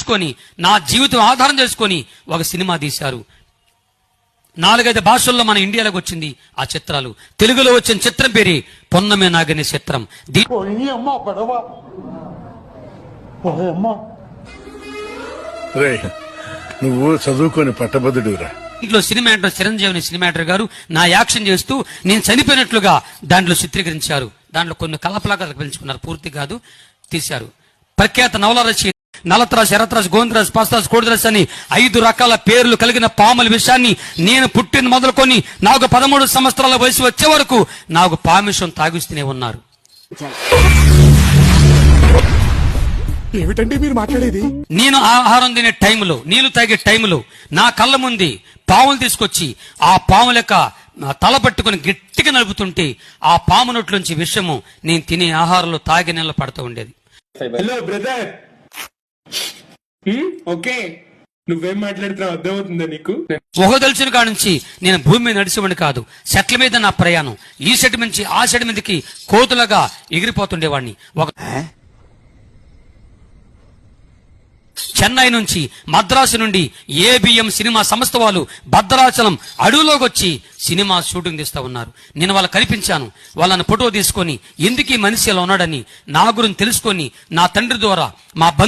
ఎంచుకొని నా జీవితం ఆధారం చేసుకొని ఒక సినిమా తీశారు. 4-5 భాషల్లో మన ఇండియాలోకి వచ్చింది ఆ చిత్రాలు. తెలుగులో వచ్చిన చిత్రం పేరు పొన్నమే నాగని చిత్రం. నువ్వు చదువుకొని పట్టభద్రుడురా. ఇంట్లో సినిమాటర్ చిరంజీవిని సినిమాటర్ గారు నా యాక్షన్ చేస్తూ నేను చనిపోయినట్లుగా దాంట్లో చిత్రీకరించారు. దాంట్లో కొన్ని కలపలాగా పెంచుకున్నారు, పూర్తి కాదు, తీశారు. ప్రఖ్యాత నవల రచయిత నలతరాజు, ఎర్రతరాజు, గోవిందరాజు, పాస్తరాజు, కోడిరాజు అని 5 రకాల పేర్లు కలిగిన పాముల విషయాన్ని నేను పుట్టిన మొదలుకొని నాకు 13 సంవత్సరాల వయసు వచ్చే వరకు నాకు పామిషం తాగిస్తూనే ఉన్నారు. ఏమిటండి మీరు మాట్లాడేది? నేను ఆహారం తినే టైంలో, నీళ్లు తాగే టైంలో నా కళ్ళ ముందు పాములు తీసుకొచ్చి ఆ పాముల యొక్క తల పట్టుకుని గట్టిగా నలుపుతుంటే ఆ పాము నోట్లోంచి విషము నేను తినే ఆహారంలో తాగే నెల పడుతూ ఉండేది. హలో బ్రదర్, ఓకే, నువ్వేం మాట్లాడుతున్నావు అర్థమవుతుందా నీకు? ఒక తెలిసిన కాడ నుంచి నేను భూమి మీద నడిచేవాడిని కాదు. సెట్ల మీద నా ప్రయాణం. ఈ సెట్ నుంచి ఆ సెట్ మీదకి కోతులుగా ఎగిరిపోతుండేవాడిని. చెన్నై నుంచి, మద్రాసు నుండి ఏబిఎం సినిమా సంస్థ వాళ్ళు భద్రాచలం అడవిలోకి వచ్చి సినిమా షూటింగ్ తీస్తా ఉన్నారు. నేను వాళ్ళకి కనిపించాను. వాళ్ళని ఫోటో తీసుకొని ఎందుకు ఈ మనిషి ఇలా ఉన్నాడని నా గురించి తెలుసుకొని నా తండ్రి ద్వారా మా